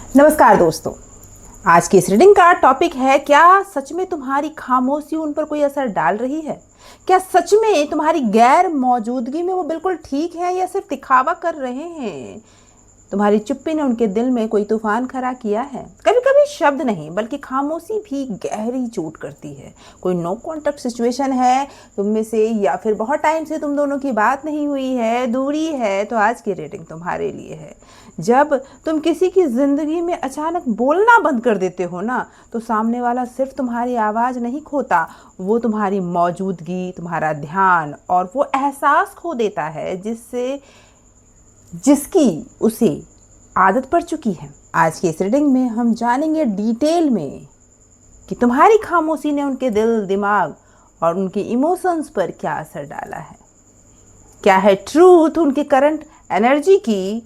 नमस्कार दोस्तों। आज की इस रीडिंग का टॉपिक है, क्या सच में तुम्हारी खामोशी उन पर कोई असर डाल रही है? क्या सच में तुम्हारी गैर मौजूदगी में वो बिल्कुल ठीक है या सिर्फ दिखावा कर रहे हैं? तुम्हारी चुप्पी ने उनके दिल में कोई तूफान खड़ा किया है। कभी कभी शब्द नहीं बल्कि खामोशी भी गहरी चोट करती है। कोई नो कॉन्टेक्ट सिचुएशन है तुम में से, या फिर बहुत टाइम से तुम दोनों की बात नहीं हुई है, दूरी है, तो आज की रीडिंग तुम्हारे लिए है। जब तुम किसी की जिंदगी में अचानक बोलना बंद कर देते हो ना, तो सामने वाला सिर्फ तुम्हारी आवाज़ नहीं खोता, वो तुम्हारी मौजूदगी, तुम्हारा ध्यान और वो एहसास खो देता है जिसकी उसे आदत पड़ चुकी है। आज की इस रीडिंग में हम जानेंगे डिटेल में कि तुम्हारी खामोशी ने उनके दिल, दिमाग और उनके इमोशंस पर क्या असर डाला है। क्या है ट्रूथ उनके करंट एनर्जी की,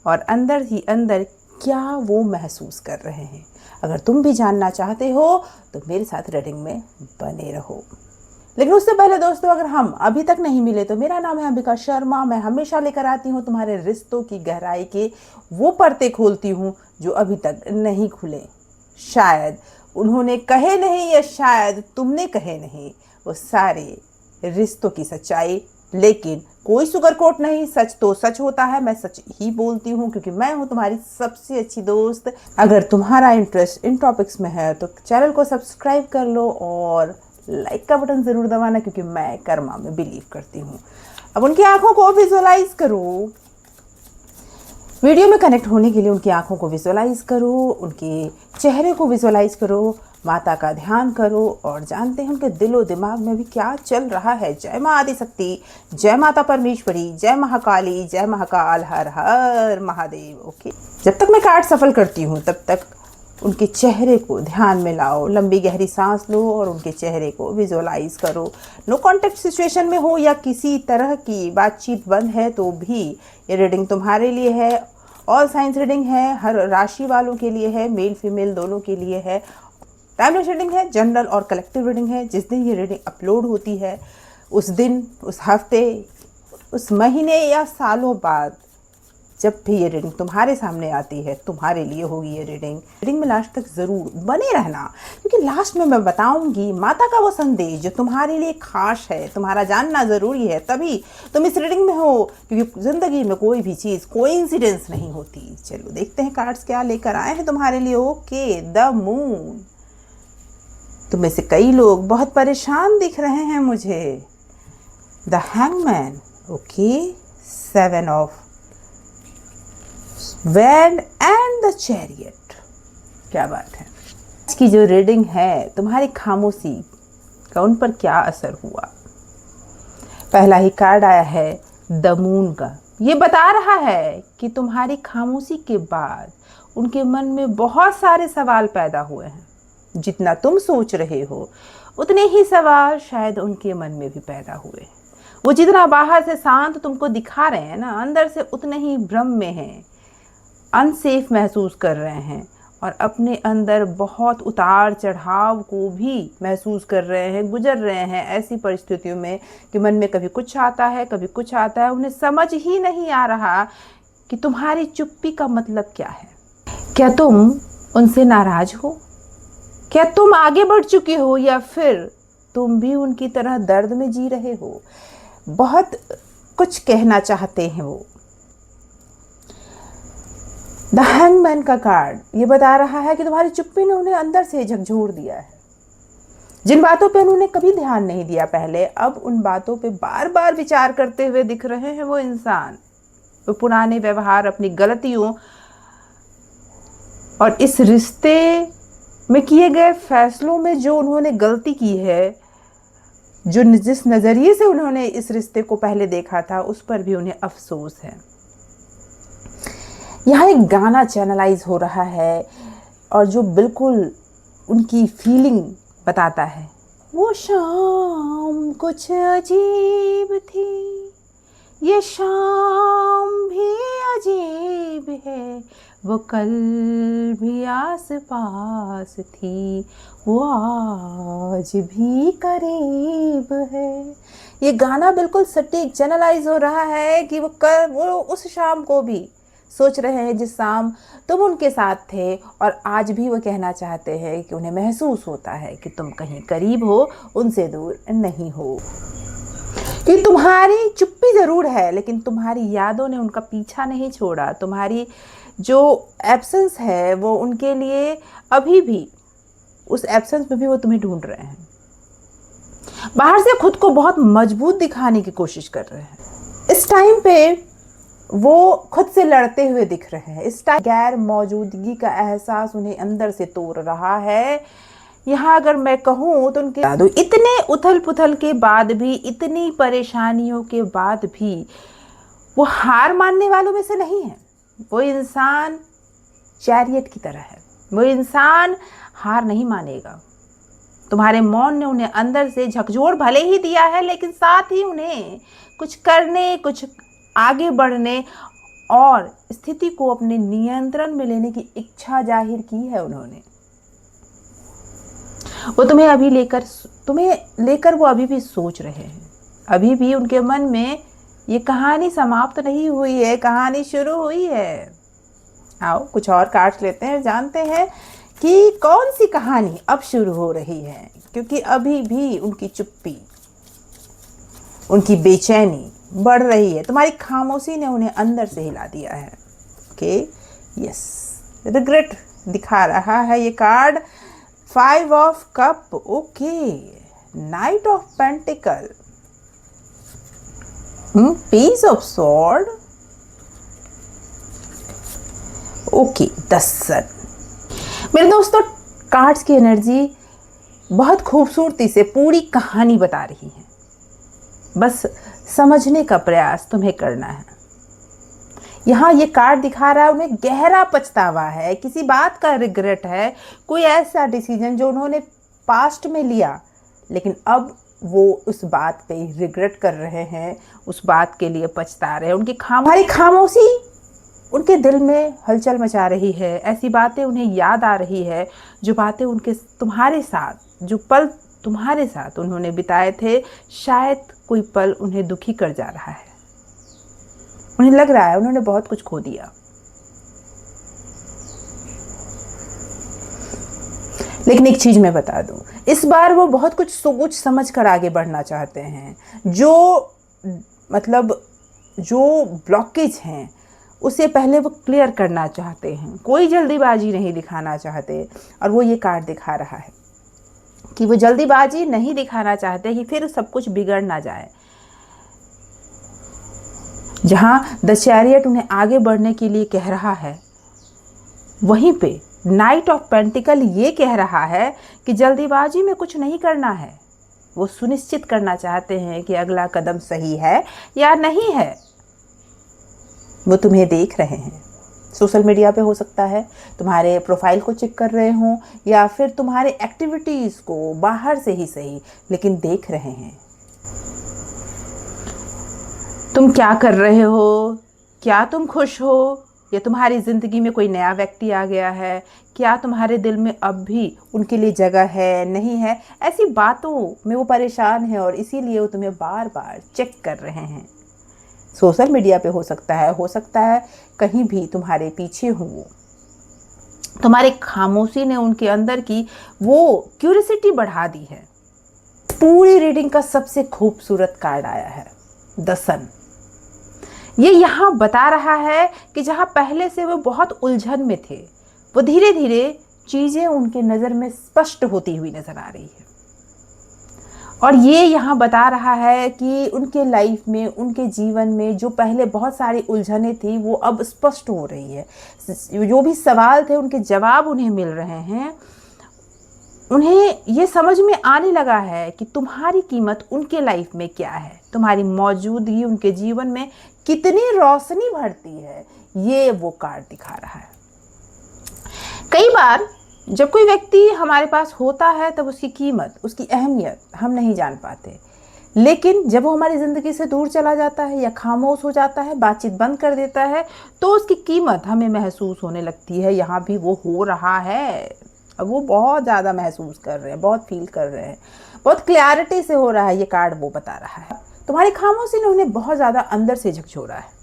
और अंदर ही अंदर क्या वो महसूस कर रहे हैं। अगर तुम भी जानना चाहते हो तो मेरे साथ रीडिंग में बने रहो। लेकिन उससे पहले दोस्तों, अगर हम अभी तक नहीं मिले तो मेरा नाम है अंबिका शर्मा। मैं हमेशा लेकर आती हूँ तुम्हारे रिश्तों की गहराई के वो पर्दे खोलती हूँ जो अभी तक नहीं खुले। शायद उन्होंने कहे नहीं या शायद तुमने कहे नहीं, वो सारे रिश्तों की सच्चाई। लेकिन कोई सुगर कोट नहीं, सच तो सच होता है। मैं सच ही बोलती हूँ क्योंकि मैं हूँ तुम्हारी सबसे अच्छी दोस्त। अगर तुम्हारा इंटरेस्ट इन टॉपिक्स में है तो चैनल को सब्सक्राइब कर लो और लाइक का बटन ज़रूर दबाना, क्योंकि मैं कर्मा में बिलीव करती हूँ। अब उनकी आंखों को विजुअलाइज करो। वीडियो में कनेक्ट होने के लिए उनकी आंखों को विजुअलाइज करो, उनके चेहरे को विजुअलाइज करो, माता का ध्यान करो और जानते हैं उनके दिलो दिमाग में भी क्या चल रहा है। जय माँ आदिशक्ति, जय माता परमेश्वरी, जय महाकाली, जय महाकाल, हर हर महादेव। ओके, जब तक मैं कार्ड सफल करती हूँ तब तक उनके चेहरे को ध्यान में लाओ, लंबी गहरी सांस लो और उनके चेहरे को विजुअलाइज करो। नो कॉन्टेक्ट सिचुएशन में हो या किसी तरह की बातचीत बंद है तो भी ये रीडिंग तुम्हारे लिए है। ऑल साइंस रीडिंग है, हर राशि वालों के लिए है, मेल फीमेल दोनों के लिए है। टाइमलेस रीडिंग है, जनरल और कलेक्टिव रीडिंग है। जिस दिन ये रीडिंग अपलोड होती है उस दिन, उस हफ्ते, उस महीने या सालों बाद जब भी ये रीडिंग तुम्हारे सामने आती है, तुम्हारे लिए होगी ये रीडिंग में लास्ट तक ज़रूर बने रहना, क्योंकि लास्ट में मैं बताऊंगी माता का वो संदेश जो तुम्हारे लिए खास है, तुम्हारा जानना ज़रूरी है। तभी तुम इस रीडिंग में हो, क्योंकि ज़िंदगी में कोई भी चीज़ कोइंसिडेंस नहीं होती। चलो देखते हैं कार्ड्स क्या लेकर आए हैं तुम्हारे लिए। Okay, the moon. तुम में से कई लोग बहुत परेशान दिख रहे हैं मुझे। The hangman. Okay, 7 of wand and the chariot. क्या बात है। आज की जो रीडिंग है, तुम्हारी खामोशी का उन पर क्या असर हुआ। पहला ही कार्ड आया है द मून का। ये बता रहा है कि तुम्हारी खामोशी के बाद उनके मन में बहुत सारे सवाल पैदा हुए हैं। जितना तुम सोच रहे हो उतने ही सवाल शायद उनके मन में भी पैदा हुए। वो जितना बाहर से शांत तुमको दिखा रहे हैं ना, अंदर से उतने ही भ्रम में हैं, अनसेफ महसूस कर रहे हैं और अपने अंदर बहुत उतार चढ़ाव को भी महसूस कर रहे हैं, गुजर रहे हैं ऐसी परिस्थितियों में कि मन में कभी कुछ आता है, कभी कुछ आता है। उन्हें समझ ही नहीं आ रहा कि तुम्हारी चुप्पी का मतलब क्या है। क्या तुम उनसे नाराज हो? क्या तुम आगे बढ़ चुके हो या फिर तुम भी उनकी तरह दर्द में जी रहे हो? बहुत कुछ कहना चाहते हैं वो। द हैंगमैन का कार्ड ये बता रहा है कि तुम्हारी चुप्पी ने उन्हें अंदर से झकझोर दिया है। जिन बातों पे उन्होंने कभी ध्यान नहीं दिया पहले, अब उन बातों पे बार बार विचार करते हुए दिख रहे हैं वो इंसान। वो पुराने व्यवहार, अपनी गलतियों और इस रिश्ते में किए गए फैसलों में जो उन्होंने गलती की है, जो जिस नज़रिए से उन्होंने इस रिश्ते को पहले देखा था, उस पर भी उन्हें अफसोस है। यहाँ एक गाना चैनलाइज हो रहा है और जो बिल्कुल उनकी फीलिंग बताता है। वो शाम कुछ अजीब थी, ये शाम भी अजीब है, वो कल भी आस पास थी, वो आज भी करीब है। ये गाना बिल्कुल सटीक चैनलाइज हो रहा है कि वो उस शाम को भी सोच रहे हैं जिस शाम तुम उनके साथ थे, और आज भी वो कहना चाहते हैं कि उन्हें महसूस होता है कि तुम कहीं करीब हो, उनसे दूर नहीं हो। कि तुम्हारी चुप्पी ज़रूर है, लेकिन तुम्हारी यादों ने उनका पीछा नहीं छोड़ा। तुम्हारी जो एब्सेंस है वो उनके लिए अभी भी, उस एब्सेंस में भी वो तुम्हें ढूंढ रहे हैं। बाहर से खुद को बहुत मजबूत दिखाने की कोशिश कर रहे हैं। इस टाइम पे वो खुद से लड़ते हुए दिख रहे हैं। इस टाइम गैर मौजूदगी का एहसास उन्हें अंदर से तोड़ रहा है। यहाँ अगर मैं कहूँ तो उनके इतने उथल पुथल के बाद भी, इतनी परेशानियों के बाद भी वो हार मानने वालों में से नहीं है। वो इंसान चैरियट की तरह है। वो इंसान हार नहीं मानेगा। तुम्हारे मौन ने उन्हें अंदर से झकझोर भले ही दिया है, लेकिन साथ ही उन्हें कुछ करने, कुछ आगे बढ़ने और स्थिति को अपने नियंत्रण में लेने की इच्छा जाहिर की है उन्होंने। वो तुम्हें लेकर वो अभी भी सोच रहे हैं। अभी भी उनके मन में ये कहानी समाप्त नहीं हुई है, कहानी शुरू हुई है। आओ कुछ और कार्ड्स लेते हैं, जानते हैं कि कौन सी कहानी अब शुरू हो रही है। क्योंकि अभी भी उनकी चुप्पी, उनकी बेचैनी बढ़ रही है। तुम्हारी खामोशी ने उन्हें अंदर से हिला दिया है। ओके, यस, रिग्रेट दिखा रहा है ये card. 5 of cup, okay, knight of pentacle, peace of sword, okay, the sun. मेरे दोस्तों, कार्ड्स की एनर्जी बहुत खूबसूरती से पूरी कहानी बता रही है। बस समझने का प्रयास तुम्हें करना है। यहाँ ये कार्ड दिखा रहा है उन्हें गहरा पछतावा है, किसी बात का रिग्रेट है, कोई ऐसा डिसीजन जो उन्होंने पास्ट में लिया, लेकिन अब वो उस बात पे रिग्रेट कर रहे हैं, उस बात के लिए पछता रहे हैं। हमारी खामोशी उनके दिल में हलचल मचा रही है। ऐसी बातें उन्हें याद आ रही है, जो बातें उनके तुम्हारे साथ, जो पल तुम्हारे साथ उन्होंने बिताए थे, शायद कोई पल उन्हें दुखी कर जा रहा है। उन्हें लग रहा है उन्होंने बहुत कुछ खो दिया। लेकिन एक चीज मैं बता दूं, इस बार वो बहुत कुछ सोच समझ कर आगे बढ़ना चाहते हैं। जो ब्लॉकेज हैं उसे पहले वो क्लियर करना चाहते हैं। कोई जल्दीबाजी नहीं दिखाना चाहते। और वो ये कार्ड दिखा रहा है कि वो जल्दीबाजी नहीं दिखाना चाहते कि फिर सब कुछ बिगड़ ना जाए। जहां द चैरियट उन्हें आगे बढ़ने के लिए कह रहा है, वहीं पे नाइट ऑफ पेंटिकल ये कह रहा है कि जल्दीबाजी में कुछ नहीं करना है। वो सुनिश्चित करना चाहते हैं कि अगला कदम सही है या नहीं है। वो तुम्हें देख रहे हैं। सोशल मीडिया पे हो सकता है, तुम्हारे प्रोफाइल को चेक कर रहे हों, या फिर तुम्हारे एक्टिविटीज़ को बाहर से ही सही, लेकिन देख रहे हैं। तुम क्या कर रहे हो? क्या तुम खुश हो? या तुम्हारी ज़िंदगी में कोई नया व्यक्ति आ गया है? क्या तुम्हारे दिल में अब भी उनके लिए जगह है, नहीं है? ऐसी बातों में वो परेशान है और इसीलिए वो तुम्हें बार बार चेक कर रहे हैं। सोशल मीडिया पे हो सकता है कहीं भी तुम्हारे पीछे हो वो। तुम्हारी खामोशी ने उनके अंदर की वो क्यूरियोसिटी बढ़ा दी है। पूरी रीडिंग का सबसे खूबसूरत कार्ड आया है, द सन। ये यहाँ बता रहा है कि जहाँ पहले से वो बहुत उलझन में थे, वो धीरे धीरे चीज़ें उनके नज़र में स्पष्ट होती हुई नज़र आ रही है। और ये यहाँ बता रहा है कि उनके लाइफ में, उनके जीवन में जो पहले बहुत सारी उलझनें थी, वो अब स्पष्ट हो रही है। जो भी सवाल थे उनके जवाब उन्हें मिल रहे हैं। उन्हें ये समझ में आने लगा है कि तुम्हारी कीमत उनके लाइफ में क्या है, तुम्हारी मौजूदगी उनके जीवन में कितनी रोशनी भरती है। ये वो कार्ड दिखा रहा है। कई बार जब कोई व्यक्ति हमारे पास होता है तब उसकी कीमत, उसकी अहमियत हम नहीं जान पाते, लेकिन जब वो हमारी ज़िंदगी से दूर चला जाता है या खामोश हो जाता है, बातचीत बंद कर देता है, तो उसकी कीमत हमें महसूस होने लगती है। यहाँ भी वो हो रहा है। अब वो बहुत ज़्यादा महसूस कर रहे हैं, बहुत फील कर रहे हैं, बहुत क्लैरिटी से हो रहा है। ये कार्ड वो बता रहा है तुम्हारी खामोशी ने उन्हें बहुत ज़्यादा अंदर से झकझोरा है।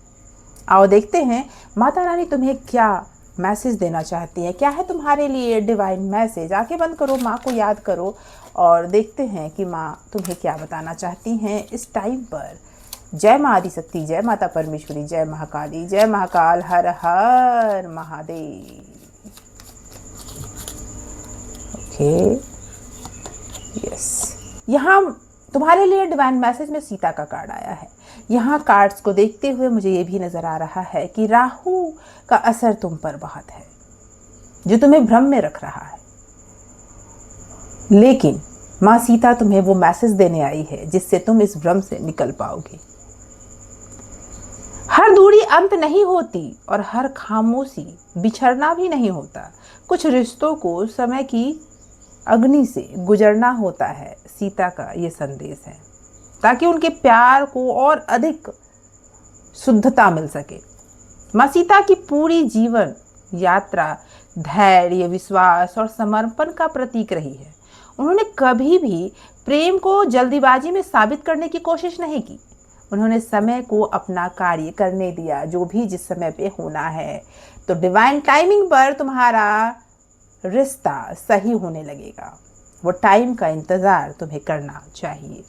आओ देखते हैं माता रानी तुम्हें क्या मैसेज देना चाहती हैं, क्या है तुम्हारे लिए डिवाइन मैसेज। आंखें बंद करो, माँ को याद करो और देखते हैं कि माँ तुम्हें क्या बताना चाहती हैं इस टाइम पर। जय माँ आदिशक्ति, जय माता परमेश्वरी, जय महाकाली, जय महाकाल, हर हर महादेव। ओके, यस, यहाँ तुम्हारे लिए डिवाइन मैसेज में सीता का कार्ड आया है। यहाँ कार्ड्स को देखते हुए मुझे ये भी नजर आ रहा है कि राहु का असर तुम पर बहुत है, जो तुम्हें भ्रम में रख रहा है। लेकिन माँ सीता तुम्हें वो मैसेज देने आई है जिससे तुम इस भ्रम से निकल पाओगे। हर दूरी अंत नहीं होती और हर खामोशी बिछड़ना भी नहीं होता। कुछ रिश्तों को समय की अग्नि से गुजरना होता है। सीता का ये संदेश है ताकि उनके प्यार को और अधिक शुद्धता मिल सके। माँ सीता की पूरी जीवन यात्रा धैर्य, विश्वास और समर्पण का प्रतीक रही है। उन्होंने कभी भी प्रेम को जल्दीबाजी में साबित करने की कोशिश नहीं की। उन्होंने समय को अपना कार्य करने दिया, जो भी जिस समय पे होना है। तो डिवाइन टाइमिंग पर तुम्हारा रिश्ता सही होने लगेगा। वो टाइम का इंतज़ार तुम्हें करना चाहिए।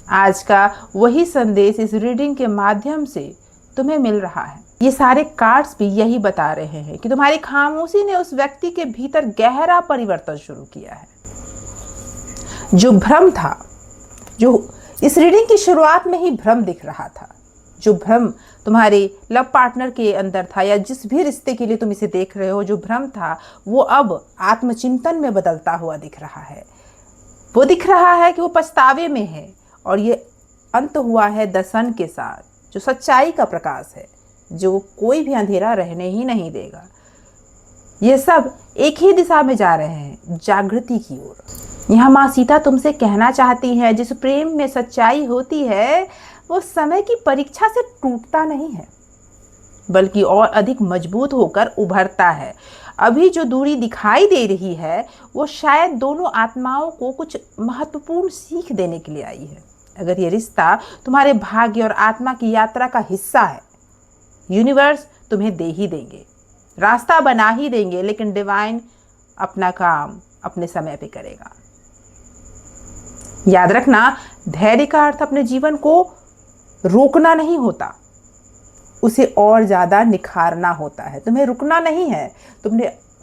आज का वही संदेश इस रीडिंग के माध्यम से तुम्हें मिल रहा है। ये सारे कार्ड्स भी यही बता रहे हैं कि तुम्हारी खामोशी ने उस व्यक्ति के भीतर गहरा परिवर्तन शुरू किया है। जो भ्रम था, जो इस रीडिंग की शुरुआत में ही भ्रम दिख रहा था, जो भ्रम तुम्हारे लव पार्टनर के अंदर था या जिस भी रिश्ते के लिए तुम इसे देख रहे हो, जो भ्रम था वो अब आत्मचिंतन में बदलता हुआ दिख रहा है। वो दिख रहा है कि वो पछतावे में है और ये अंत हुआ है द सन के साथ, जो सच्चाई का प्रकाश है, जो कोई भी अंधेरा रहने ही नहीं देगा। ये सब एक ही दिशा में जा रहे हैं, जागृति की ओर। यहाँ माँ सीता तुमसे कहना चाहती है, जिस प्रेम में सच्चाई होती है वो समय की परीक्षा से टूटता नहीं है, बल्कि और अधिक मजबूत होकर उभरता है। अभी जो दूरी दिखाई दे रही है वो शायद दोनों आत्माओं को कुछ महत्वपूर्ण सीख देने के लिए आई है। अगर ये रिश्ता तुम्हारे भाग्य और आत्मा की यात्रा का हिस्सा है, यूनिवर्स तुम्हें दे ही देंगे, रास्ता बना ही देंगे, लेकिन डिवाइन अपना काम अपने समय पे करेगा। याद रखना, धैर्य का अर्थ अपने जीवन को रोकना नहीं होता, उसे और ज़्यादा निखारना होता है। तुम्हें रुकना नहीं है,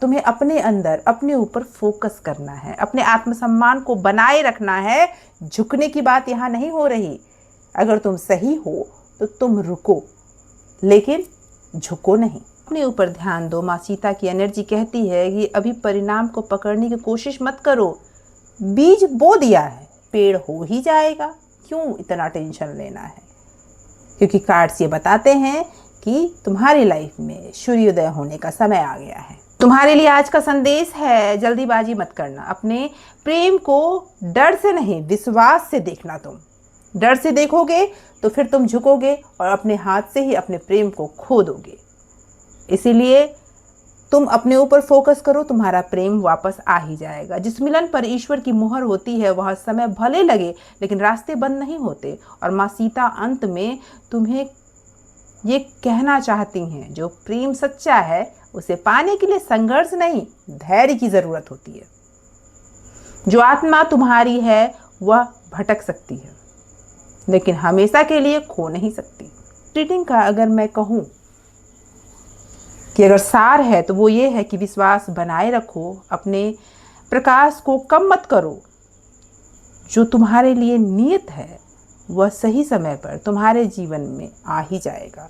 तुम्हें अपने अंदर, अपने ऊपर फोकस करना है, अपने आत्मसम्मान को बनाए रखना है। झुकने की बात यहाँ नहीं हो रही। अगर तुम सही हो तो तुम रुको, लेकिन झुको नहीं। अपने ऊपर ध्यान दो। माँ सीता की एनर्जी कहती है कि अभी परिणाम को पकड़ने की कोशिश मत करो। बीज बो दिया है, पेड़ हो ही जाएगा, क्यों इतना टेंशन लेना है। क्योंकि कार्ड्स ये बताते हैं कि तुम्हारी लाइफ में सूर्योदय होने का समय आ गया है। तुम्हारे लिए आज का संदेश है, जल्दीबाजी मत करना। अपने प्रेम को डर से नहीं, विश्वास से देखना। तुम डर से देखोगे तो फिर तुम झुकोगे और अपने हाथ से ही अपने प्रेम को खो दोगे। इसीलिए तुम अपने ऊपर फोकस करो, तुम्हारा प्रेम वापस आ ही जाएगा। जिस मिलन पर ईश्वर की मुहर होती है वह समय भले लगे, लेकिन रास्ते बंद नहीं होते। और माँ सीता अंत में तुम्हें ये कहना चाहती हैं, जो प्रेम सच्चा है उसे पाने के लिए संघर्ष नहीं, धैर्य की जरूरत होती है। जो आत्मा तुम्हारी है वह भटक सकती है, लेकिन हमेशा के लिए खो नहीं सकती। रीडिंग का अगर मैं कहूँ कि अगर सार है तो वो ये है कि विश्वास बनाए रखो, अपने प्रकाश को कम मत करो। जो तुम्हारे लिए नियत है वह सही समय पर तुम्हारे जीवन में आ ही जाएगा।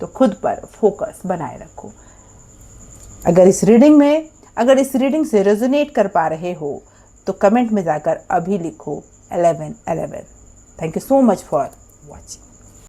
तो खुद पर फोकस बनाए रखो। अगर इस रीडिंग से रेजोनेट कर पा रहे हो तो कमेंट में जाकर अभी लिखो 1111। Thank you so much for watching.